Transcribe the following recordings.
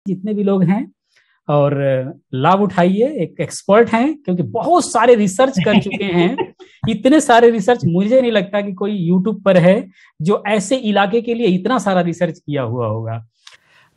जितने भी लोग हैं और लाभ उठाइए। एक एक्सपर्ट हैं क्योंकि बहुत सारे रिसर्च कर चुके हैं। इतने सारे रिसर्च मुझे नहीं लगता कि कोई यूट्यूब पर है जो ऐसे इलाके के लिए इतना सारा रिसर्च किया हुआ होगा।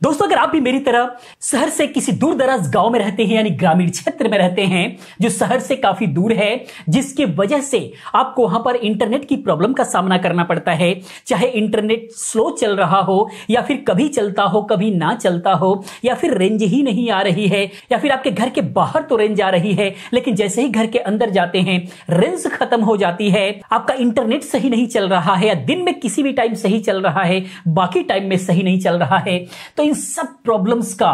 दोस्तों, अगर आप भी मेरी तरह शहर से किसी दूर दराज गांव में रहते हैं, यानी ग्रामीण क्षेत्र में रहते हैं, जो शहर से काफी दूर है, जिसकी वजह से आपको वहां पर इंटरनेट की प्रॉब्लम का सामना करना पड़ता है, चाहे इंटरनेट स्लो चल रहा हो या फिर कभी चलता हो कभी ना चलता हो, या फिर रेंज ही नहीं आ रही है, या फिर आपके घर के बाहर तो रेंज आ रही है लेकिन जैसे ही घर के अंदर जाते हैं रेंज खत्म हो जाती है, आपका इंटरनेट सही नहीं चल रहा है, या दिन में किसी भी टाइम सही चल रहा है बाकी टाइम में सही नहीं चल रहा है, तो इन सब प्रॉब्लम्स का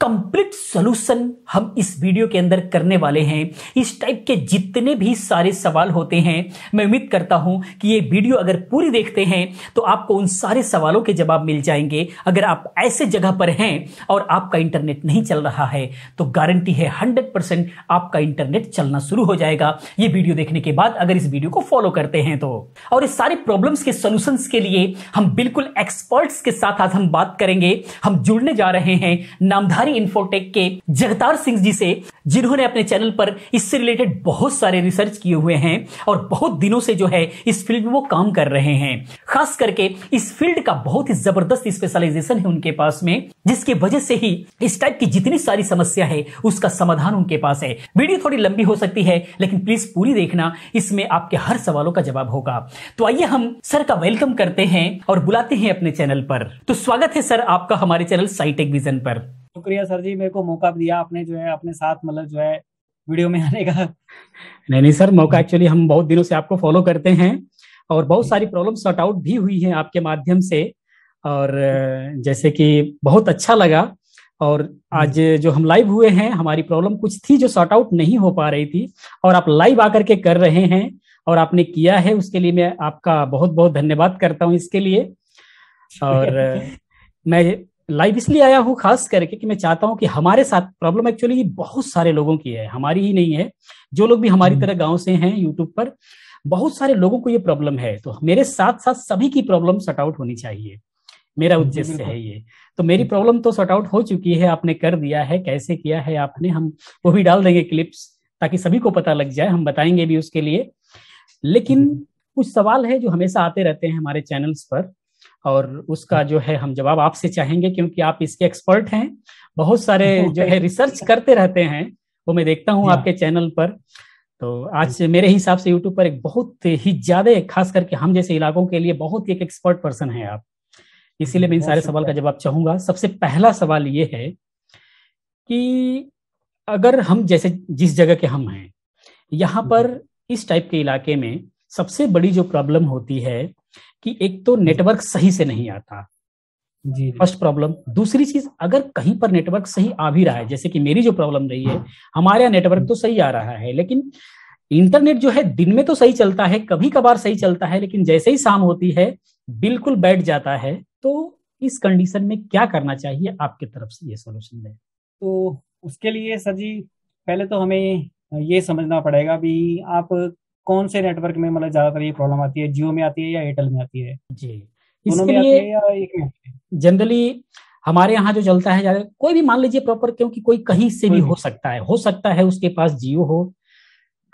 कंप्लीट सॉल्यूशन हम इस वीडियो के अंदर करने वाले हैं। इस टाइप के जितने भी सारे सवाल होते हैं, मैं उम्मीद करता हूं कि ये वीडियो अगर पूरी देखते हैं तो आपको उन सारे सवालों के जवाब मिल जाएंगे। अगर आप ऐसे जगह पर हैं और आपका इंटरनेट नहीं चल रहा है तो गारंटी है 100% आपका इंटरनेट चलना शुरू हो जाएगा, ये वीडियो देखने के बाद, अगर इस वीडियो को फॉलो करते हैं तो। और इस सारे प्रॉब्लम्स के सॉल्यूशंस के लिए हम बिल्कुल एक्सपर्ट्स के साथ आज हम बात करेंगे। हम जुड़ने जा रहे हैं नामधारी इन्फोटेक के जगतार सिंह जी से, जिन्होंने अपने चैनल पर इससे रिलेटेड बहुत सारे रिसर्च किए हुए हैं और बहुत दिनों से जो है इस फील्ड में वो काम कर रहे हैं। खास करके इस फील्ड का बहुत ही जबरदस्त स्पेशलाइजेशन है उनके पास में, जिसकी वजह से ही इस टाइप की जितनी सारी समस्या है उसका समाधान उनके पास है। वीडियो थोड़ी लंबी हो सकती है लेकिन प्लीज पूरी देखना, इसमें आपके हर सवालों का जवाब होगा। तो आइए हम सर का वेलकम करते हैं और बुलाते हैं अपने चैनल पर। तो स्वागत है सर आपका हमारे चैनल साइटेक विजन पर। शुक्रिया सर जी, मेरे को मौका दिया आपने, जो है अपने साथ मतलब जो है वीडियो में आने का। नहीं सर, मौका एक्चुअली हम बहुत दिनों से आपको फॉलो करते हैं और बहुत सारी प्रॉब्लम सॉर्ट आउट भी हुई हैं आपके माध्यम से, और जैसे कि बहुत अच्छा लगा। और आज जो हम लाइव हुए हैं, हमारी प्रॉब्लम कुछ थी जो सॉर्ट आउट नहीं हो पा रही थी और आप लाइव आकर के कर रहे हैं और आपने किया है, उसके लिए मैं आपका बहुत बहुत धन्यवाद करता हूं इसके लिए। और मैं लाइव इसलिए आया हूँ खास करके कि मैं चाहता हूँ कि हमारे साथ प्रॉब्लम एक्चुअली बहुत सारे लोगों की है, हमारी ही नहीं है। जो लोग भी हमारी तरह गांव से हैं यूट्यूब पर, बहुत सारे लोगों को ये प्रॉब्लम है, तो मेरे साथ साथ सभी की प्रॉब्लम सॉर्ट आउट होनी चाहिए, मेरा उद्देश्य है ये। तो मेरी प्रॉब्लम तो सॉर्ट आउट हो चुकी है, आपने कर दिया है। कैसे किया है आपने, हम वो भी डाल देंगे क्लिप्स ताकि सभी को पता लग जाए, हम बताएंगे भी उसके लिए। लेकिन कुछ सवाल है जो हमेशा आते रहते हैं हमारे चैनल्स पर, और उसका जो है हम जवाब आपसे चाहेंगे क्योंकि आप इसके एक्सपर्ट हैं। बहुत सारे जो है रिसर्च करते रहते हैं, वो मैं देखता हूँ आपके चैनल पर। तो आज मेरे हिसाब से यूट्यूब पर एक बहुत ही ज्यादा, खास करके हम जैसे इलाकों के लिए बहुत ही एक एक्सपर्ट पर्सन है आप, इसीलिए मैं इन सारे सवाल का जवाब चाहूंगा। सबसे पहला सवाल ये है कि अगर हम जैसे जिस जगह के हम हैं, यहाँ पर इस टाइप के इलाके में सबसे बड़ी जो प्रॉब्लम होती है कि एक तो नेटवर्क सही से नहीं आता जी, फर्स्ट प्रॉब्लम। दूसरी चीज, अगर कहीं पर नेटवर्क सही आ भी रहा है, जैसे कि मेरी जो प्रॉब्लम रही है, हमारे यहाँ नेटवर्क तो सही आ रहा है लेकिन इंटरनेट जो है दिन में तो सही चलता है, कभी कभार सही चलता है, लेकिन जैसे ही शाम होती है बिल्कुल बैठ जाता है। तो इस कंडीशन में क्या करना चाहिए, आपके तरफ से ये सोल्यूशन है? तो उसके लिए सर जी पहले तो हमें ये समझना पड़ेगा भी आप कौन से नेटवर्क में मतलब ज्यादातर ये प्रॉब्लम आती है, जियो में आती है या एयरटेल में आती है? जी, दोनों इसके में आती लिए है या एक में आती है? जनरली हमारे यहाँ जो चलता है ज्यादा, कोई भी मान लीजिए प्रॉपर, क्योंकि कोई कहीं से भी हो सकता है उसके पास जियो हो,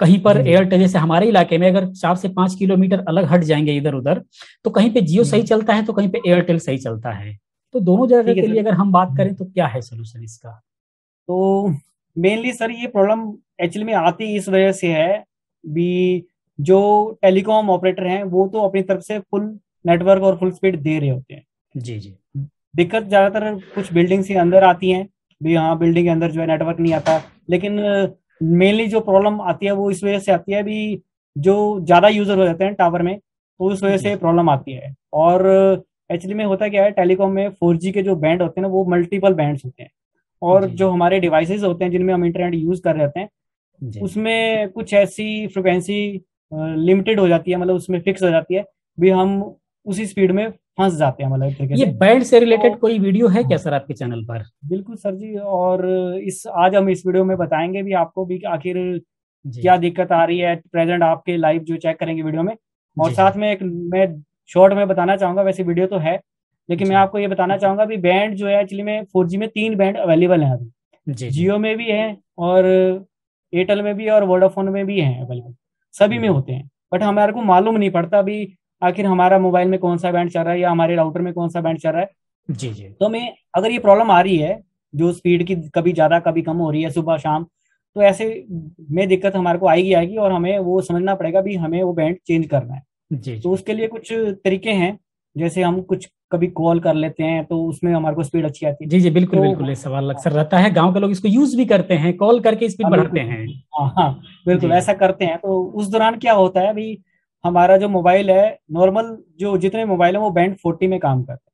कहीं पर एयरटेल। जैसे हमारे इलाके में अगर 4 से 5 किलोमीटर अलग हट जाएंगे इधर उधर, तो कहीं पे जियो सही चलता है तो कहीं पे एयरटेल सही चलता है। तो दोनों जगह के लिए अगर हम बात करें तो क्या है सोल्यूशन इसका? तो मेनली सर ये प्रॉब्लम एक्चुअली में आती इस वजह से है भी, जो टेलीकॉम ऑपरेटर हैं वो तो अपनी तरफ से फुल नेटवर्क और फुल स्पीड दे रहे होते हैं। जी जी। दिक्कत ज्यादातर कुछ बिल्डिंग्स के अंदर आती हैं भी, हाँ बिल्डिंग के अंदर जो है नेटवर्क नहीं आता। लेकिन मेनली जो प्रॉब्लम आती है वो इस वजह से आती है भी, जो ज्यादा यूजर हो जाते हैं टावर में, तो उस वजह से प्रॉब्लम आती है। और एक्चुअली में होता क्या है, टेलीकॉम में 4G के जो बैंड होते हैं ना वो मल्टीपल बैंड्स होते हैं, और जो हमारे डिवाइसेस होते हैं जिनमें हम इंटरनेट यूज कर रहे होते हैं उसमें कुछ ऐसी फ्रिक्वेंसी लिमिटेड हो जाती है, मतलब उसमें फिक्स हो जाती है भी, हम उसी स्पीड में फंस जाते हैं मतलब एक तरीके ये से। बैंड से रिलेटेड कोई वीडियो है क्या सर आपके चैनल पर? बिल्कुल सर जी, और आज हम इस वीडियो में बताएंगे भी आपको भी कि आखिर क्या दिक्कत आ रही है प्रेजेंट, आपके लाइव जो चेक करेंगे वीडियो में। और साथ में एक मैं शॉर्ट में बताना चाहूंगा, वैसे वीडियो तो है लेकिन मैं आपको ये बताना चाहूंगा अभी बैंड जो है एक्चुअली में 4G में 3 बैंड अवेलेबल हैं अभी। जियो में भी है और एयरटेल में भी और वोडाफोन में भी है अवेलेबल, सभी में होते हैं। बट हमारे को मालूम नहीं पड़ता अभी आखिर हमारा मोबाइल में कौन सा बैंड चल रहा है या हमारे राउटर में कौन सा बैंड चल रहा है। जी जी। तो मैं अगर ये प्रॉब्लम आ रही है जो स्पीड की कभी ज्यादा कभी कम हो रही है सुबह शाम, तो ऐसे में दिक्कत हमारे को आएगी और हमें वो समझना पड़ेगा भी हमें वो बैंड चेंज करना है। जी। तो उसके लिए कुछ तरीके हैं, जैसे हम कुछ कभी कॉल कर लेते हैं तो उसमें हमारे को स्पीड अच्छी आती है। जी जी बिल्कुल तो बिल्कुल, ये सवाल अक्सर रहता है, गांव के लोग इसको यूज भी करते हैं, कॉल करके स्पीड बढ़ाते हैं। हाँ बिल्कुल ऐसा करते हैं। तो उस दौरान क्या होता है अभी हमारा जो मोबाइल है नॉर्मल जो जितने मोबाइल है वो बैंड 40 में काम करते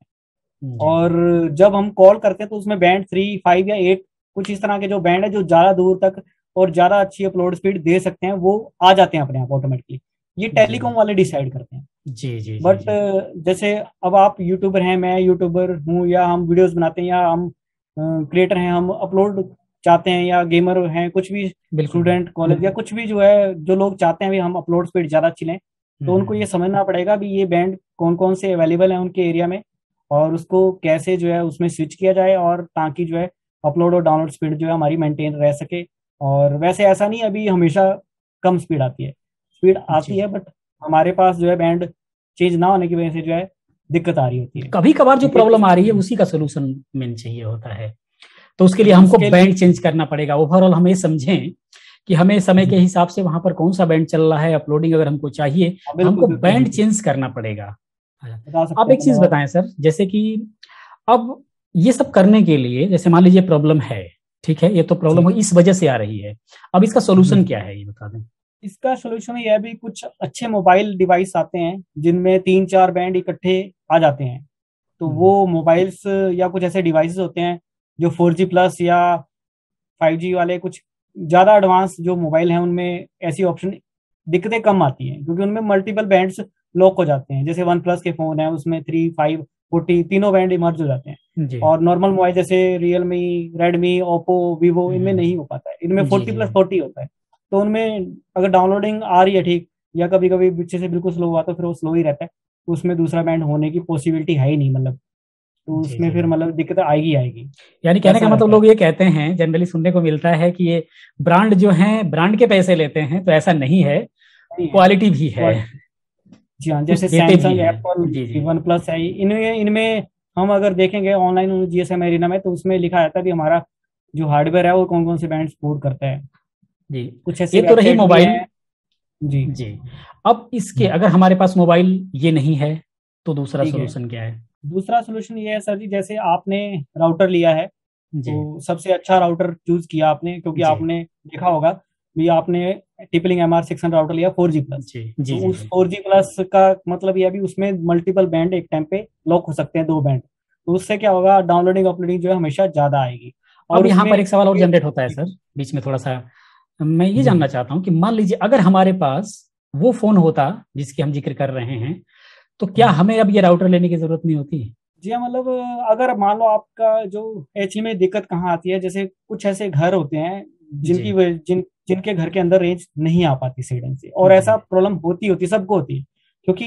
हैं, और जब हम कॉल करते हैं तो उसमें बैंड 3, 5 या 8 कुछ इस तरह के जो बैंड है जो ज्यादा दूर तक और ज्यादा अच्छी अपलोड स्पीड दे सकते हैं वो आ जाते हैं अपने आप ऑटोमेटिकली। ये टेलीकॉम वाले डिसाइड करते हैं। जी जी। बट जैसे अब आप यूट्यूबर हैं, मैं यूट्यूबर हूँ, या हम वीडियोस बनाते हैं, या हम क्रिएटर हैं, हम अपलोड चाहते हैं, या गेमर हैं, कुछ भी स्टूडेंट कॉलेज या कुछ भी जो है जो लोग चाहते हैं भी हम अपलोड स्पीड ज्यादा अच्छी लें, तो उनको ये समझना पड़ेगा भी ये बैंड कौन कौन से अवेलेबल है उनके एरिया में और उसको कैसे जो है उसमें स्विच किया जाए, और ताकि जो है अपलोड और डाउनलोड स्पीड जो है हमारी मेंटेन रह सके। और वैसे ऐसा नहीं अभी हमेशा कम स्पीड आती है, स्पीड आती है, बट हमारे पास जो है बैंड चेंज ना होने की वजह से जो है दिक्कत आ रही होती है। कभी कभार जो प्रॉब्लम आ रही है उसी का सोल्यूशन मेन चाहिए होता है, तो उसके लिए हमको बैंड चेंज करना पड़ेगा। ओवरऑल हम ये समझें कि हमें समय के हिसाब से वहां पर कौन सा बैंड चल रहा है, अपलोडिंग अगर हमको चाहिए हमको बैंड चेंज करना पड़ेगा। आप एक चीज बताएं सर, जैसे कि अब ये सब करने के लिए जैसे मान लीजिए प्रॉब्लम है, ठीक है, ये तो प्रॉब्लम इस वजह से आ रही है, अब इसका सोल्यूशन क्या है ये बता दें। इसका सोल्यूशन ये है भी कुछ अच्छे मोबाइल डिवाइस आते हैं जिनमें 3-4 बैंड इकट्ठे आ जाते हैं। तो वो मोबाइल्स या कुछ ऐसे डिवाइसेस होते हैं जो 4G प्लस या 5G वाले कुछ ज्यादा एडवांस जो मोबाइल हैं उनमें ऐसी ऑप्शन दिक्कतें कम आती हैं, क्योंकि उनमें मल्टीपल बैंड्स लॉक हो जाते हैं। जैसे OnePlus के फोन है उसमें 3, 5, 40 तीनों बैंड इमर्ज हो जाते हैं, और नॉर्मल मोबाइल जैसे रियलमी, रेडमी, ओप्पो, वीवो इनमें नहीं हो पाता है, इनमें 40+40 होता है। तो उनमें अगर डाउनलोडिंग आ रही है ठीक, या कभी कभी पीछे से बिल्कुल स्लो हुआ तो फिर वो स्लो ही रहता है, तो उसमें दूसरा बैंड होने की पॉसिबिलिटी है ही नहीं, मतलब तो उसमें फिर मतलब दिक्कत आएगी। यानी कहने का मतलब लोग ये कहते हैं, जनरली सुनने को मिलता है कि ये ब्रांड जो है ब्रांड के पैसे लेते हैं, तो ऐसा नहीं है, क्वालिटी भी है। जी हाँ, जैसे सैमसंग, एप्पल, OnePlus है, इनमें हम अगर देखेंगे ऑनलाइन GSM एरिना में तो उसमें लिखा रहता है कि हमारा जो हार्डवेयर है वो कौन कौन से बैंड सपोर्ट करता है। जी कुछ ऐसे ये तो रही मोबाइल। जी जी, अब इसके अगर हमारे पास मोबाइल ये नहीं है तो दूसरा सोल्यूशन क्या है? दूसरा सोल्यूशन ये है सर जी, जैसे आपने राउटर लिया है तो सबसे अच्छा राउटर चूज किया आपने, क्योंकि आपने देखा होगा भी आपने टिपलिंग MR600 राउटर लिया 4G प्लस। तो उस 4G प्लस का मतलब ये भी उसमें मल्टीपल बैंड एक टाइम पे लॉक हो सकते हैं, 2 बैंड, तो उससे क्या होगा डाउनलोडिंग अपलोडिंग जो है हमेशा ज्यादा आएगी। और यहाँ पर एक सवाल और जनरेट होता है सर बीच में, थोड़ा सा मैं ये जानना चाहता हूँ कि मान लीजिए अगर हमारे पास वो फोन होता जिसकी हम जिक्र कर रहे हैं, तो क्या हमें अब ये राउटर लेने की जरूरत नहीं होती? जी हाँ, मतलब अगर मान लो आपका जो एक्चुअली में दिक्कत कहाँ आती है, जैसे कुछ ऐसे घर होते हैं जिनके घर के अंदर रेंज नहीं आ पाती सही ढंग से, और ऐसा प्रॉब्लम होती सबको होती है, क्योंकि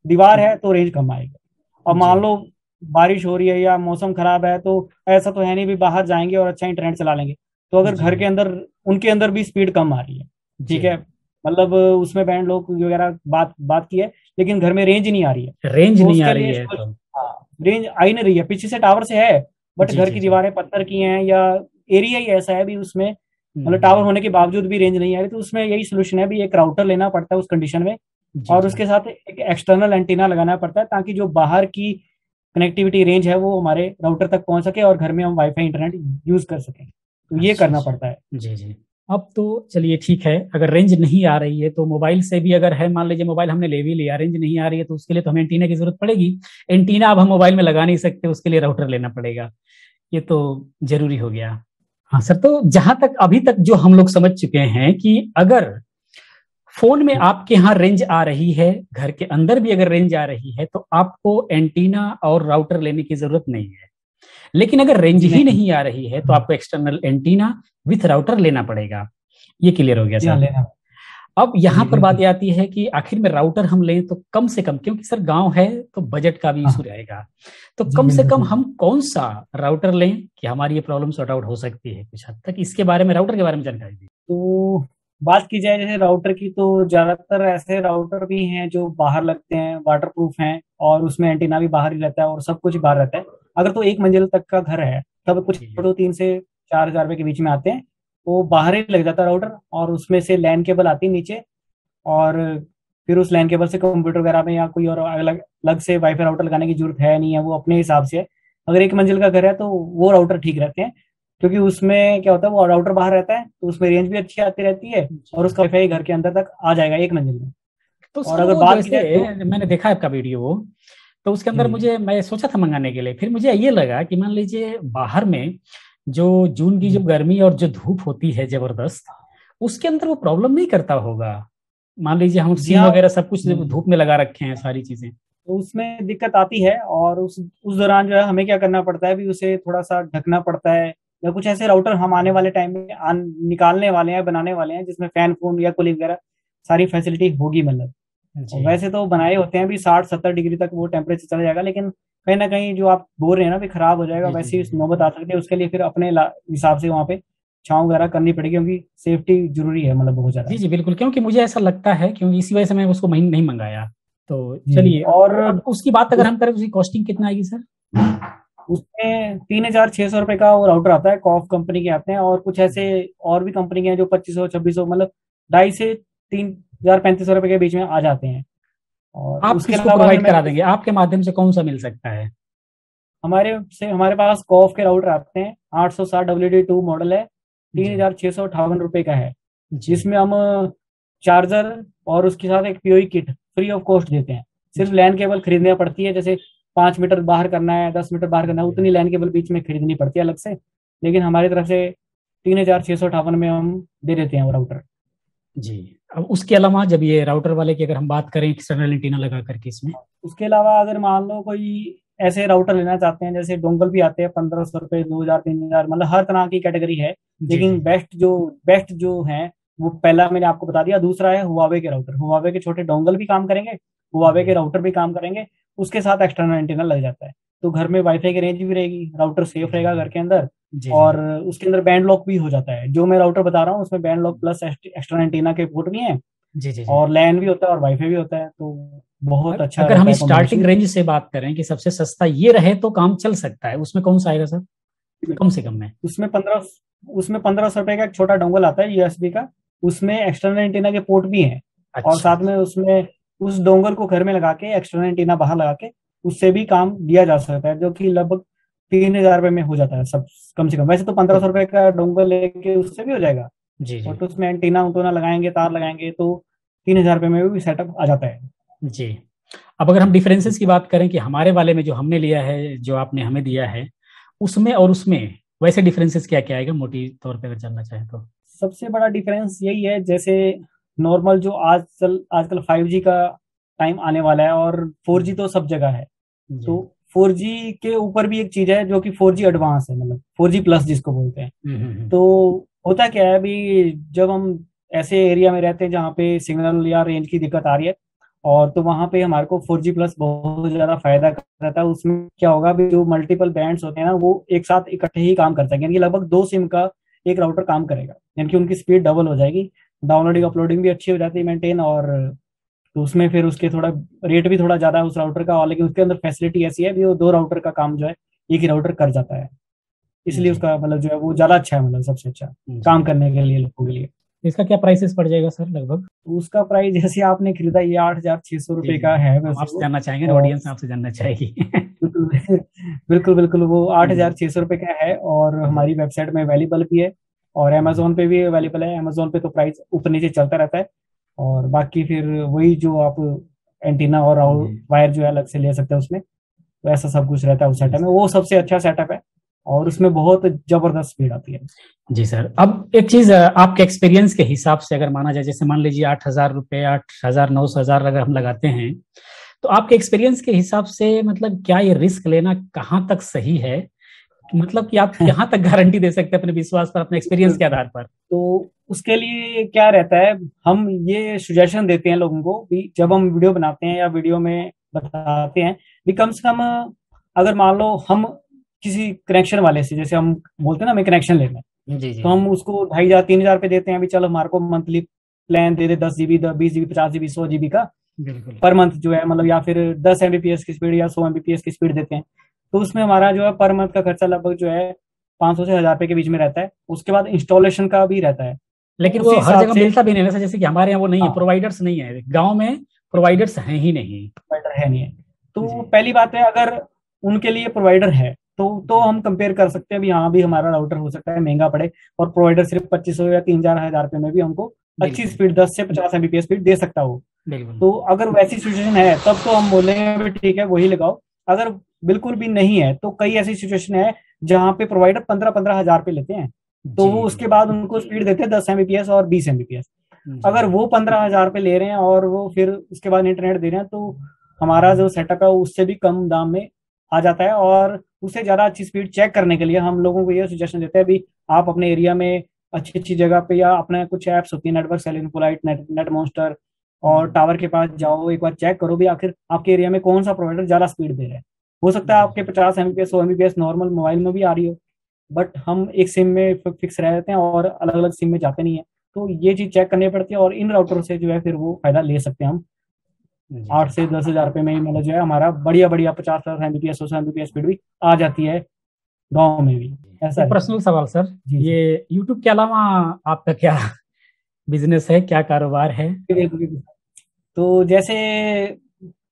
दीवार है तो रेंज कम आएगा। और मान लो बारिश हो रही है या मौसम खराब है, तो ऐसा तो है नहीं भी बाहर जाएंगे और अच्छा इंटरनेट चला लेंगे, तो अगर घर के अंदर उनके अंदर भी स्पीड कम आ रही है, ठीक है, मतलब उसमें बैंड लोग वगैरह बात की है, लेकिन घर में रेंज नहीं आ रही है, रेंज नहीं आ रही है, रेंज आई नहीं रही है, पीछे से टावर से है बट घर की दीवारें पत्थर की हैं या एरिया ही ऐसा है भी उसमें मतलब टावर होने के बावजूद भी रेंज नहीं आ रही, तो उसमें यही सोल्यूशन है भी एक राउटर लेना पड़ता है उस कंडीशन में, और उसके साथ एक एक्सटर्नल एंटीना लगाना पड़ता है ताकि जो बाहर की कनेक्टिविटी रेंज है वो हमारे राउटर तक पहुंच सके और घर में हम वाईफाई इंटरनेट यूज कर सकें, तो ये करना पड़ता है। जी। अब तो चलिए ठीक है, अगर रेंज नहीं आ रही है तो मोबाइल से भी अगर है, मान लीजिए मोबाइल हमने ले भी लिया, रेंज नहीं आ रही है, तो उसके लिए तो हमें एंटीना की जरूरत पड़ेगी। एंटीना अब हम मोबाइल में लगा नहीं सकते, उसके लिए राउटर लेना पड़ेगा, ये तो जरूरी हो गया। हाँ सर, तो जहां तक अभी तक जो हम लोग समझ चुके हैं कि अगर फोन में आपके यहाँ रेंज आ रही है, घर के अंदर भी अगर रेंज आ रही है, तो आपको एंटीना और राउटर लेने की जरूरत नहीं है। लेकिन अगर रेंज ही नहीं आ रही है तो आपको एक्सटर्नल एंटीना विथ राउटर लेना पड़ेगा। ये क्लियर हो गया सर। अब यहाँ जी पर बात बिल्कुल। ये आती है कि आखिर में राउटर हम लें तो कम से कम, क्योंकि सर गांव है तो बजट का भी इशू हाँ रहेगा, तो जी कम से कम बिल्कुल। हम कौन सा राउटर लें कि हमारी ये प्रॉब्लम सॉर्ट आउट हो सकती है कुछ हद तक, इसके बारे में, राउटर के बारे में जानकारी दी। तो बात की जाए जैसे राउटर की, तो ज्यादातर ऐसे राउटर भी हैं जो बाहर लगते हैं, वाटर प्रूफ हैं, और उसमें एंटीना भी बाहर ही रहता है और सब कुछ बाहर रहता है। अगर तो एक मंजिल तक का घर है तब कुछ जी जी। तो 3 से 4 हज़ार रुपए के बीच में आते हैं। वो बाहर ही लग जाता है राउटर, और उसमें से लैन केबल आती है नीचे, और फिर उस लैन केबल से कंप्यूटर वगैरह में या कोई और अलग अलग से वाईफाई राउटर लगाने की जरूरत है नहीं है, वो अपने हिसाब से है। अगर एक मंजिल का घर है तो वो राउटर ठीक रहते हैं, क्योंकि उसमें क्या होता है, वो राउटर बाहर रहता है तो उसमें रेंज भी अच्छी आती रहती है, और उसका वाईफाई घर के अंदर तक आ जाएगा एक मंजिल में। तो और सर अगर वो बात की जाए तो जैसे मैंने देखा है आपका वीडियो, वो तो उसके अंदर जी मुझे, मैं सोचा था मंगाने के लिए, फिर मुझे ये लगा कि मान लीजिए बाहर में जो जून की जो जी गर्मी और जो धूप होती है जबरदस्त, उसके अंदर वो प्रॉब्लम नहीं करता होगा। मान लीजिए हम जी सिम हाँ। वगैरह सब कुछ जी। धूप में लगा रखे हैं सारी चीजें। तो उसमें दिक्कत आती है, और उस दौरान जो है हमें क्या करना पड़ता है, भी उसे थोड़ा सा ढकना पड़ता है, या कुछ ऐसे राउटर हम आने वाले टाइम में निकालने वाले हैं, बनाने वाले हैं, जिसमें फैन फोन या कूलिंग वगैरह सारी फैसिलिटी होगी मतलब। और जी वैसे तो बनाए होते हैं भी 60-70 डिग्री तक वो टेम्परेचर चला जाएगा, लेकिन कहीं ना कहीं जो आप बोल रहे हैं ना भी खराब हो जाएगा, जी जी वैसे जी ही जी नौबत आ सकती है। उसके लिए फिर अपने हिसाब से वहाँ पे छांव वगैरह करनी पड़ेगी, क्योंकि सेफ्टी जरूरी है मतलब बहुत जी ज्यादा। जी बिल्कुल, क्योंकि मुझे ऐसा लगता है, क्योंकि इसी वजह से मैं उसको नहीं मंगाया। तो जी। चलिए, और अब उसकी बात अगर उस हम करें, उसकी कॉस्टिंग कितना आएगी सर। उसमें 3,600 रुपये का वो राउटर आता है, कॉफ कंपनी के आते हैं, और कुछ ऐसे और भी कंपनी के हैं जो 2500-2600, मतलब 2,500 से 3,000-3,500 रुपये के बीच में आ जाते हैं। और आप उसके किसको अलावा अगर प्रोवाइड मैं करा देंगे, आपके माध्यम से कौन सा मिल सकता है। हमारे पास कॉफ के राउटर आते हैं, 860 WD2 मॉडल है, जी 3,658 रुपये का है, जी जिसमें हम चार्जर और उसके साथ एक PoE kit free of cost देते हैं। सिर्फ जी लैन केबल खरीदनी पड़ती है, जैसे 5 मीटर बाहर करना है, 10 मीटर बाहर करना है, जी उतनी लैन केबल बीच में खरीदनी पड़ती है अलग से। लेकिन हमारी तरफ से 3,658 में हम दे देते हैं वो राउटर। जी। अब उसके अलावा जब ये राउटर वाले की अगर हम बात करें एक्सटर्नल एंटीना लगा करके इसमें। उसके अलावा अगर मान लो कोई ऐसे राउटर लेना चाहते हैं, जैसे डोंगल भी आते हैं 1,500 रुपये, 2,000, 3,000, मतलब हर तरह की कैटेगरी है। जी जी लेकिन बेस्ट जो है वो पहला मैंने आपको बता दिया। दूसरा है हुआवे के राउटर, हुआवे के छोटे डोंगल भी काम करेंगे, हुआवे के जी राउटर भी काम करेंगे, उसके साथ एक्सटर्नल एंटीना लग जाता है, तो घर में वाईफाई की रेंज भी रहेगी, राउटर सेफ जी रहेगा घर के अंदर। जी जी और उसके अंदर बैंड लॉक भी हो जाता है, जो मैं राउटर बता रहा हूँ उसमें band lock plus external antenna के पोर्ट भी हैं, जी जी जी। और लैन भी होता है और वाईफाई भी होता है, तो बहुत अच्छा अगर हम रहता है स्टार्टिंग कॉम्बिनेशन। रेंज से बात करें कि सबसे सस्ता ये रहे तो काम चल सकता है, उसमें कौन सा आएगा सर, कम से कम में। उसमें 1,500 रुपए का एक छोटा डोंगल आता है यूएसबी का, उसमें एक्सटर्नल एंटीना के पोर्ट भी हैं, और अच्छा साथ में उसमें उस डोंगल को घर में लगा के एक्सटर्नल एंटीना बाहर लगा के उससे भी काम दिया जा सकता है, जो कि लगभग 3,000 रुपये में हो जाता है सब, कम से कम। वैसे तो 1,500 रुपए का डोंगल लेके उससे भी हो जाएगा, जी जी और तो उसमें एंटीना उंटीना लगाएंगे, तार लगाएंगे, तो 3,000 रुपये में भी सेटअप आ जाता है। जी। अब अगर हम डिफरेंसेस की बात करें कि हमारे वाले में जो हमने लिया है, जो आपने हमें दिया है, उसमें और उसमें वैसे डिफरेंसेस क्या क्या आएगा मोटी तौर पे अगर जानना चाहें तो। सबसे बड़ा डिफरेंस यही है, जैसे नॉर्मल जो आजकल 5G का टाइम आने वाला है, और 4G तो सब जगह है, जी। तो 4G के ऊपर भी एक चीज है जो कि 4G एडवांस है, मतलब 4G प्लस जिसको बोलते हैं। हम्म। तो होता क्या है अभी, जब हम ऐसे एरिया में रहते हैं जहाँ पे सिग्नल या रेंज की दिक्कत आ रही है, और तो वहाँ पे हमारे को 4G प्लस बहुत ज्यादा फायदा करता है। उसमें क्या होगा भी, जो मल्टीपल बैंड्स होते हैं ना, वो एक साथ इकट्ठे ही काम करते हैं, यानी कि लगभग 2 सिम का एक राउटर काम करेगा, यानी कि उनकी स्पीड डबल हो जाएगी, डाउनलोडिंग अपलोडिंग भी अच्छी हो जाती है मेंटेन। और तो उसमें फिर उसके थोड़ा रेट भी थोड़ा ज्यादा है उस राउटर का, और लेकिन उसके अंदर फैसिलिटी ऐसी है भी वो 2 राउटर का काम जो है एक ही राउटर कर जाता है, इसलिए जी उसका मतलब जो है वो ज्यादा अच्छा है, मतलब सबसे अच्छा जी। काम करने के लिए लोगों के लिए। इसका क्या प्राइसेस पड़ जाएगा सर लगभग। तो उसका प्राइस जैसे आपने खरीदा, ये 8,600 जी रुपये जी का है हम वैसे आपसे वो। जानना चाहेंगे ना, और ऑडियंस आपसे जानना चाहेगी। बिल्कुल बिल्कुल बिल्कुल, वो आठ जी हजार छह सौ रुपये का है, और जी हमारी वेबसाइट में अवेलेबल भी है, और जी अमेजोन पे भी अवेलेबल है। अमेजोन पे तो प्राइस ऊपर नीचे चलता रहता है, और बाकी फिर वही जो आप एंटीना और जी वायर जो है अलग से ले सकते हैं उसमें, तो ऐसा सब कुछ रहता है उस जी सेटअप में, वो सबसे अच्छा सेटअप है, और उसमें बहुत जबरदस्त स्पीड आती है। जी सर। अब एक चीज आपके एक्सपीरियंस के हिसाब से अगर माना जाए, जैसे मान लीजिए 8,000 रुपये, 8,000, 9,000 अगर हम लगाते हैं, तो आपके एक्सपीरियंस के हिसाब से मतलब क्या ये रिस्क लेना कहाँ तक सही है मतलब कि आप यहाँ तक गारंटी दे सकते हैं अपने विश्वास पर, अपने एक्सपीरियंस के आधार पर? तो उसके लिए क्या रहता है, हम ये सजेशन देते हैं लोगों को भी, जब हम वीडियो बनाते हैं या वीडियो में बताते हैं भी, कम से कम अगर मान लो हम किसी कनेक्शन वाले से, जैसे हम बोलते हैं ना हमें कनेक्शन लेना है, जी तो हम उसको 2,500 3,000 रुपये देते हैं, अभी चलो हमारे को मंथली प्लान दे दे 10 GB 20 GB 50 GB 100 GB का बिल्कुल पर मंथ जो है, मतलब, या फिर 10 Mbps की स्पीड या 100 Mbps की स्पीड देते हैं, तो उसमें हमारा जो है पर मंथ का खर्चा लगभग जो है 500 से 1,000 रुपये के बीच में रहता है। उसके बाद इंस्टॉलेशन का भी रहता है, लेकिन उसी वो हर हिसाब जगह से मिलता भी नहीं है, जैसे कि हमारे यहाँ वो नहीं है, हाँ, प्रोवाइडर्स नहीं है, गांव में प्रोवाइडर्स हैं ही नहीं। प्रोवाइडर है नहीं है। तो जी पहली बात है, अगर उनके लिए प्रोवाइडर है तो हम कंपेयर कर सकते हैं भी, हाँ भी हमारा राउटर हो सकता है महंगा पड़े और प्रोवाइडर सिर्फ 2,500 या 3,000 रुपये में भी हमको अच्छी बिल्कुल स्पीड 10 से 50 Mbps स्पीड दे सकता हो। बिल्कुल। तो अगर वैसी सिचुएशन है तब तो हम बोलेंगे भी ठीक है वही लगाओ। अगर बिल्कुल भी नहीं है तो कई ऐसी सिचुएशन है जहाँ पे प्रोवाइडर 15-15 हजार रुपये लेते हैं, तो वो उसके बाद उनको स्पीड देते हैं 10 Mbps और 20 Mbps। अगर वो 15,000 रुपये ले रहे हैं और वो फिर उसके बाद इंटरनेट दे रहे हैं, तो हमारा जो सेटअप है उससे भी कम दाम में आ जाता है। और उससे ज्यादा अच्छी स्पीड चेक करने के लिए हम लोगों को ये सजेशन देते हैं भी, आप अपने एरिया में अच्छी अच्छी जगह पे या अपने कुछ ऐप्स होती है, network selling polite, net monster और टावर के पास जाओ, एक बार चेक करो भी आखिर आपके एरिया में कौन सा प्रोवाइडर ज्यादा स्पीड दे रहा है। हो सकता है आपके 50 Mbps 100 Mbps नॉर्मल मोबाइल में भी आ रही हो, बट हम एक सिम में फिक्स रह जाते हैं और अलग अलग सिम में जाते नहीं है। तो ये चीज चेक करनी पड़ती है और इन राउटर से जो है फिर वो फायदा ले सकते हैं हम। 8 से 10 हजार रुपये में ही मतलब जो है हमारा बढ़िया बढ़िया 50 Mbps 100 Mbps स्पीड भी आ जाती है गाँव में भी। ऐसा है। पर्सनल सवाल सर, जी। ये यूट्यूब के अलावा आपका क्या बिजनेस है, क्या कारोबार है? तो जैसे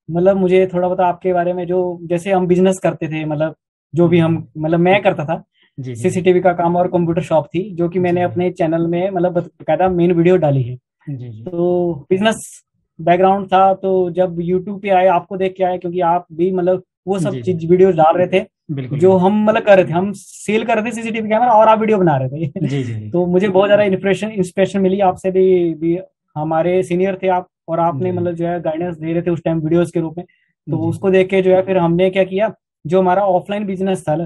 मतलब मुझे थोड़ा बता आपके बारे में, जो जैसे हम बिजनेस करते थे, मतलब जो भी हम मतलब मैं करता था, जी जी CCTV का काम और कंप्यूटर शॉप थी, जो कि मैंने अपने चैनल में मतलब बकायदा मेन वीडियो डाली है। जी जी तो बिजनेस बैकग्राउंड था, तो जब यूट्यूब पे आए आपको देख के आए, क्योंकि आप भी मतलब वो सब जी, चीज वीडियो डाल रहे थे बिल्कुल जो हम मतलब कर रहे थे, हम सेल कर रहे थे CCTV कैमरा और आप वीडियो बना रहे थे। जी जी तो मुझे बहुत ज्यादा इंस्पिरेशन मिली आपसे भी हमारे सीनियर थे आप, और आपने जी। मतलब जो है गाइडेंस दे रहे थे उस टाइम वीडियोस के रूप में। तो जी। उसको देख के जो है फिर हमने क्या किया, जो हमारा ऑफलाइन बिजनेस था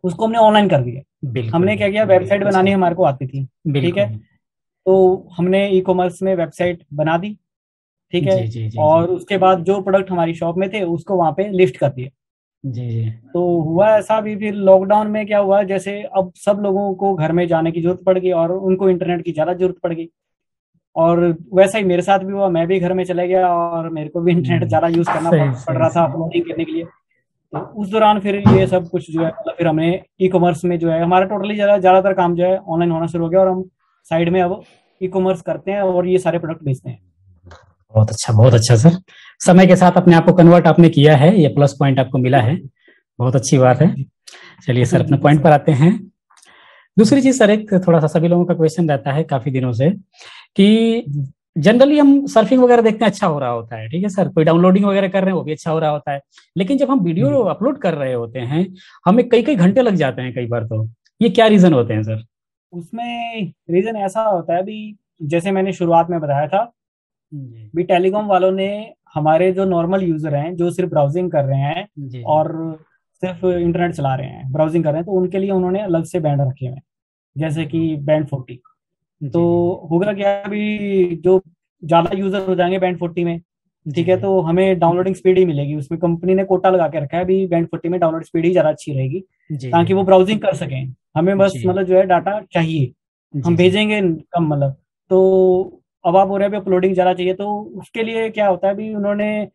उसको हमने ऑनलाइन कर दिया। बिल्कुल हमने क्या किया, वेबसाइट बनानी हमारे को आती थी, ठीक है, बिल्कुल तो हमने ई-कॉमर्स में वेबसाइट बना दी, ठीक है, जी जी जी और उसके बाद जो प्रोडक्ट हमारी शॉप में थे उसको वहां पे लिस्ट कर दिया। जी जी तो हुआ ऐसा भी, फिर लॉकडाउन में क्या हुआ, जैसे अब सब लोगों को घर में जाने की जरूरत पड़ गई और उनको इंटरनेट की ज्यादा जरूरत पड़ गई, और वैसा ही मेरे साथ भी हुआ, मैं भी घर में चला गया और मेरे को भी इंटरनेट ज्यादा यूज करना पड़ रहा था अपलोडिंग करने के लिए। तो उस दौरान फिर ये सब कुछ जो है मतलब फिर हमने ई-कॉमर्स में जो है हमारा टोटली ज्यादातर काम जो है ऑनलाइन होना शुरू हो गया, और हम साइड में अब ई-कॉमर्स करते हैं और ये सारे प्रोडक्ट बेचते हैं। बहुत अच्छा सर, समय के साथ अपने आप को कन्वर्ट आपने किया है, ये प्लस पॉइंट आपको मिला है, बहुत अच्छी बात है। चलिए सर अपने पॉइंट पर आते हैं। दूसरी चीज सर, एक थोड़ा सा सभी लोगों का क्वेश्चन रहता है काफी दिनों से कि जनरली हम सर्फिंग वगैरह देखते हैं अच्छा हो रहा होता है, ठीक है सर, कोई डाउनलोडिंग वगैरह कर रहे हैं वो भी अच्छा हो रहा होता है, लेकिन जब हम वीडियो अपलोड कर रहे होते हैं हमें कई कई घंटे लग जाते हैं कई बार, तो ये क्या रीजन होते हैं सर? उसमें रीजन ऐसा होता है भी, जैसे मैंने शुरुआत में बताया था भी, टेलीकॉम वालों ने हमारे जो नॉर्मल यूजर हैं जो सिर्फ ब्राउजिंग कर रहे हैं और सिर्फ इंटरनेट चला रहे हैं, ब्राउजिंग कर रहे हैं, तो उनके लिए उन्होंने अलग से बैंड रखे हुए हैं, जैसे कि बैंड 40। तो होगा क्या, अभी जो ज्यादा यूजर हो जाएंगे बैंड 40 में, ठीक है, तो हमें डाउनलोडिंग स्पीड ही मिलेगी, उसमें कंपनी ने कोटा लगा के रखा है अभी बैंड 40 में डाउनलोड स्पीड ही ज्यादा अच्छी रहेगी, ताकि वो ब्राउजिंग कर सकें। हमें बस मतलब जो है डाटा चाहिए, हम भेजेंगे कम, मतलब तो अब आप बोल रहे हैं अपलोडिंग ज्यादा चाहिए, तो उसके लिए क्या होता है भी, उन्होंने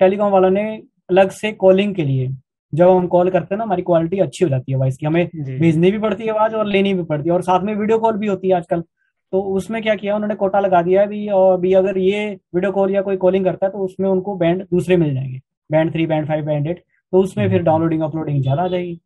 टेलीकॉम वालों ने अलग से कॉलिंग के लिए, जब हम कॉल करते हैं ना हमारी क्वालिटी अच्छी हो जाती है वॉइस की, हमें भेजनी भी पड़ती है आवाज और लेनी भी पड़ती है, और साथ में वीडियो कॉल भी होती है आजकल। तो उसमें क्या किया उन्होंने, कोटा लगा दिया है भी, और भी अगर ये वीडियो कॉल या कोई कॉलिंग करता है तो उसमें उनको बैंड दूसरे मिल जाएंगे, बैंड 3 बैंड 5 बैंड 8, तो उसमें फिर डाउनलोडिंग अपलोडिंग ज्यादा आ जाएगी,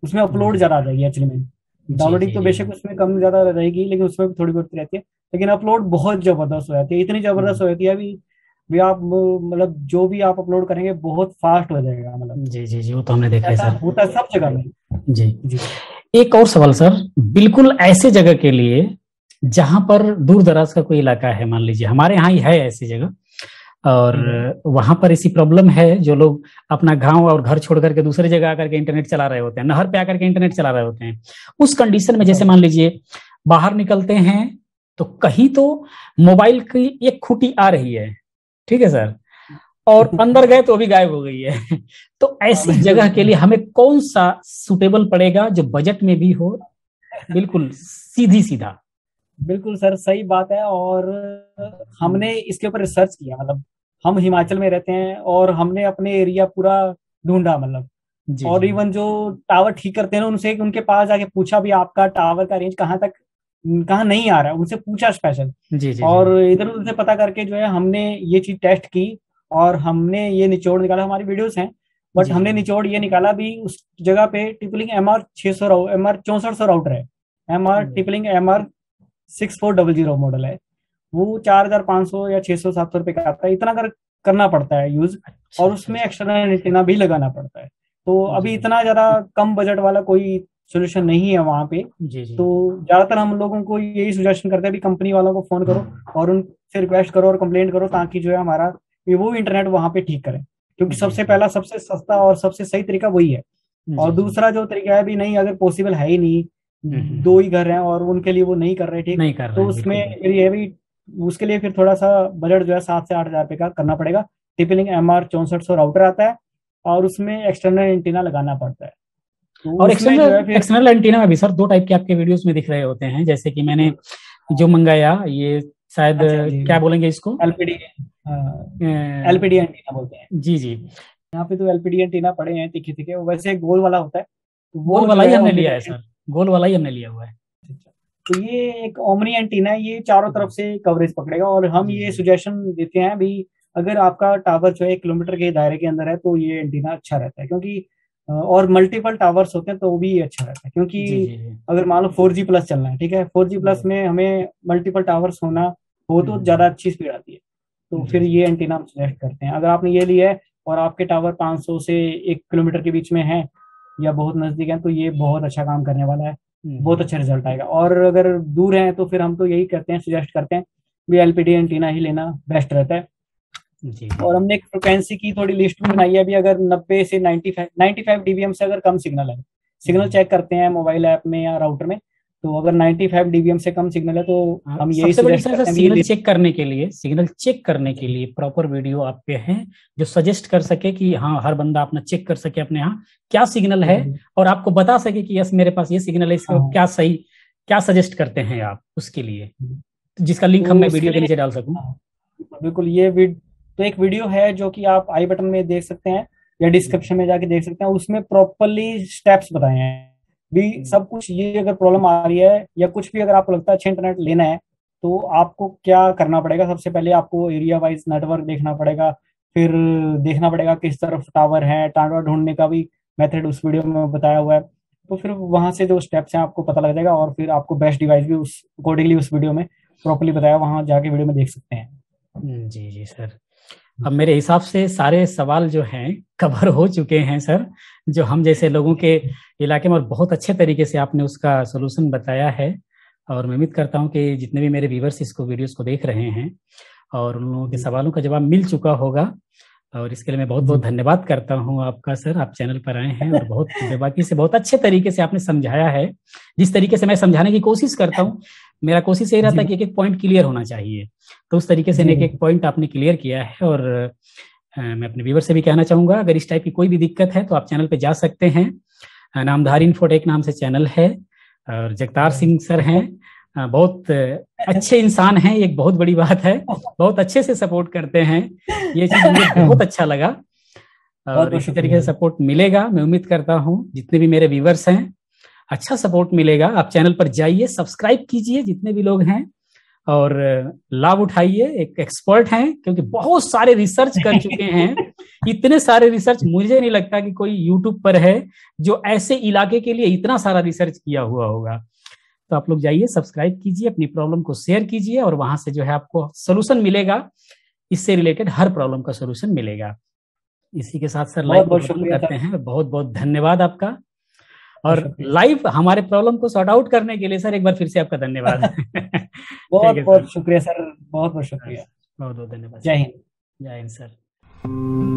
उसमें अपलोड ज्यादा आ जाएगी। एक्चुअली में डाउनलोडिंग तो बेशक उसमें कम ज्यादा रहेगी, लेकिन उसमें भी थोड़ी बहुत रहती है, लेकिन अपलोड बहुत जबरदस्त हो जाती है, इतनी जबरदस्त हो जाती है भी आप मतलब जो भी आप अपलोड करेंगे बहुत फास्ट हो जाएगा, मतलब जी जी जी, वो तो हमने देखा है सर, होता है सब जगह में। जी जी। एक और सवाल सर, बिल्कुल ऐसे जगह के लिए जहां पर दूर दराज का कोई इलाका है, मान लीजिए हमारे यहाँ ही है ऐसी जगह, और वहां पर ऐसी प्रॉब्लम है, जो लोग अपना गांव और घर छोड़ करके दूसरी जगह आकर के इंटरनेट चला रहे होते हैं, नहर पे आकर के इंटरनेट चला रहे होते हैं, उस कंडीशन में जैसे मान लीजिए बाहर निकलते हैं तो कहीं तो मोबाइल की एक खूंटी आ रही है, ठीक है सर, और अंदर गए तो अभी गायब हो गई है। तो ऐसी जगह के लिए हमें कौन सा सुटेबल पड़ेगा जो बजट में भी हो, बिल्कुल सीधी सीधा? बिल्कुल सर, सही बात है। और हमने इसके ऊपर रिसर्च किया, मतलब हम हिमाचल में रहते हैं और हमने अपने एरिया पूरा ढूंढा, मतलब जी और जी इवन जो टावर ठीक करते हैं उनसे, उनके पास जाके पूछा भी आपका टावर का रेंज कहाँ तक, कहाँ नहीं आ रहा है, उनसे पूछा स्पेशल। जी जी और इधर उधर से पता करके जो है हमने ये चीज टेस्ट की और हमने ये निचोड़ निकाला। हमारी वीडियोस हैं, बट जी हमने जी निचोड़ ये निकाला भी उस जगह पे टिपलिंग MR 600 MR 6400 राउटर है। टिपलिंग MR 6400 मॉडल है। वो 4500 या 600 700 रुपए का आता है, इतना करना पड़ता है यूज। अच्छा और अच्छा उसमें अच्छा। एक्सटर्नल एंटीना भी लगाना पड़ता है। तो अभी जी इतना ज्यादा कम बजट वाला कोई सोल्यूशन नहीं है वहां पे। जी जी तो ज्यादातर हम लोगों को यही सुजेशन करते हैं भी कंपनी वालों को फोन करो और उनसे रिक्वेस्ट करो और कंप्लेंट करो, ताकि जो है हमारा वो इंटरनेट वहां पे ठीक करें। क्योंकि जी सबसे जी पहला, सबसे सस्ता और सबसे सही तरीका वही है। और जी जी। दूसरा जो तरीका है भी नहीं, अगर पॉसिबल है ही नहीं, दो हम्म। ही घर हैं और उनके लिए वो नहीं कर रहे ठीक, नहीं कर रहे तो हैं, उसमें बिल्कुल बिल्कुल। मेरी ये भी, उसके लिए फिर थोड़ा सा बजट जो है 7 से 8 हजार रुपए का करना पड़ेगा। टिपलिंग MR 6400 राउटर आता है और उसमें एक्सटर्नल एंटीना लगाना पड़ता है। तो और उसमें जो एक्सटर्नल है फिर, एक्सटर्नल एंटीना में भी सर दो टाइप के आपके वीडियोस में दिख रहे होते हैं, जैसे कि मैंने जो मंगाया ये शायद अच्छा जी, क्या बोलेंगे इसको, LPD, अ, LPD एंटीना बोलते हैं। जी जी, यहाँ पे तो LPD एंटीना पड़े हैं तीखे तीखे, वैसे गोल वाला होता है, तो गोल वो वाला जो ही है हमने लिया है ओमनी। सर, गोल वाला ही हमने लिया हुआ है। तो ये एक ओमनी एंटीना है, ये चारों तरफ जी से कवरेज पकड़ेगा। और हम जी ये जी सुजेशन देते हैं भी, अगर आपका टावर जो है 1 किलोमीटर के दायरे के अंदर है तो ये एंटीना अच्छा रहता है। क्योंकि और मल्टीपल टावर्स होते हैं तो भी ये अच्छा रहता है। जी क्योंकि जी जी। अगर मान लो 4G+ चलना है, ठीक है, 4G+ जी। में हमें मल्टीपल टावर्स होना हो तो ज्यादा अच्छी स्पीड आती है। तो जी फिर जी। ये एंटीना हम सजेस्ट करते हैं। अगर आपने ये लिया है और आपके टावर 500 से 1 किलोमीटर के बीच में है या बहुत नजदीक है, तो ये बहुत अच्छा काम करने वाला है, बहुत जी अच्छा रिजल्ट आएगा। और अगर दूर है तो फिर हम तो यही करते हैं, सजेस्ट करते हैं भी LPD एंटीना ही लेना बेस्ट रहता है। जी जी और जी। हमने एक फ्रिक्वेंसी की थोड़ी लिस्ट भी बनाई है। अभी अगर 90 से 95 डीबीएम से अगर कम सिग्नल है, सिग्नल जी। चेक करते हैं मोबाइल ऐप में या राउटर में, तो अगर 95 डीबीएम से कम सिग्नल है तो हम यही सबसे बड़ी सजेस्ट समस्या करते हैं भी ये सिग्नल लिस्ट। चेक करने के लिए, सिग्नल चेक करने के लिए प्रॉपर वीडियो आप पे हैं जो सजेस्ट कर सके कि हाँ हर बंदा अपना चेक कर सके अपने यहाँ क्या सिग्नल है, और आपको बता सके कि यस मेरे पास ये सिग्नल है, इसको हाँ, क्या सही क्या सजेस्ट करते हैं आप उसके लिए, जिसका लिंक हम तो मैं उसके वीडियो के लिए, नीचे डाल सकूं। हाँ, बिल्कुल तो एक वीडियो है जो कि आप आई बटन में देख सकते हैं या डिस्क्रिप्शन में जाके देख सकते हैं। उसमें प्रॉपरली स्टेप्स बताए हैं भी सब कुछ। ये अगर प्रॉब्लम आ रही है या कुछ भी अगर आपको लगता है अच्छा इंटरनेट लेना है, तो आपको क्या करना पड़ेगा। सबसे पहले आपको एरिया वाइज नेटवर्क देखना पड़ेगा, फिर देखना पड़ेगा किस तरफ टावर है, टावर ढूंढने का भी मेथड उस वीडियो में बताया हुआ है। तो फिर वहां से जो स्टेप्स हैं आपको पता लग जाएगा, और फिर आपको बेस्ट डिवाइस भी उस अकॉर्डिंगली उस वीडियो में प्रॉपरली बताया, वहां जाके वीडियो में देख सकते हैं। जी जी सर, अब मेरे हिसाब से सारे सवाल जो हैं कवर हो चुके हैं सर, जो हम जैसे लोगों के इलाके में, और बहुत अच्छे तरीके से आपने उसका सोल्यूशन बताया है। और मैं उम्मीद करता हूं कि जितने भी मेरे व्यूवर्स इसको वीडियोस को देख रहे हैं और उन लोगों के सवालों का जवाब मिल चुका होगा। और इसके लिए मैं बहुत बहुत जी धन्यवाद करता हूं आपका सर, आप चैनल पर आए हैं और बहुत बेबाकी से बहुत अच्छे तरीके से आपने समझाया है। जिस तरीके से मैं समझाने की कोशिश करता हूँ, मेरा कोशिश यही रहता है जी कि एक एक पॉइंट क्लियर होना चाहिए, तो उस तरीके से जी एक एक बिल्कुल। पॉइंट आपने क्लियर किया है। और मैं अपने व्यूवर से भी कहना चाहूंगा, अगर इस टाइप की कोई भी दिक्कत है तो आप चैनल पे जा सकते हैं। नामधारी इन्फोटेक नाम से चैनल है, और जगतार सिंह सर हैं, बहुत अच्छे इंसान हैं, एक बहुत बड़ी बात है, बहुत अच्छे से सपोर्ट करते हैं, ये चीज मुझे बहुत अच्छा लगा। बहुत और बहुत इसी तरीके शुक्रिया। से सपोर्ट मिलेगा, मैं उम्मीद करता हूँ जितने भी मेरे व्यूवर्स हैं अच्छा सपोर्ट मिलेगा। आप चैनल पर जाइए, सब्सक्राइब कीजिए जितने भी लोग हैं, और लाभ उठाइए। एक एक्सपर्ट हैं, क्योंकि बहुत सारे रिसर्च कर चुके हैं, इतने सारे रिसर्च मुझे नहीं लगता कि कोई यूट्यूब पर है जो ऐसे इलाके के लिए इतना सारा रिसर्च किया हुआ होगा। तो आप लोग जाइए, सब्सक्राइब कीजिए, अपनी प्रॉब्लम को शेयर कीजिए, और वहां से जो है आपको सोल्यूशन मिलेगा, इससे रिलेटेड हर प्रॉब्लम का सोल्यूशन मिलेगा। इसी के साथ सर लाइव बहुत को बहुत खत्म शुक्रिया करते सर। हैं। बहुत बहुत धन्यवाद आपका, बहुत और शुक्रिया लाइव हमारे प्रॉब्लम को सॉर्ट आउट करने के लिए सर एक बार फिर से आपका धन्यवाद। ठीक बहुत है सर, बहुत शुक्रिया सर, बहुत बहुत शुक्रिया। बहुत बहुत धन्यवाद जय सर। हिंद। जय हिंद सर।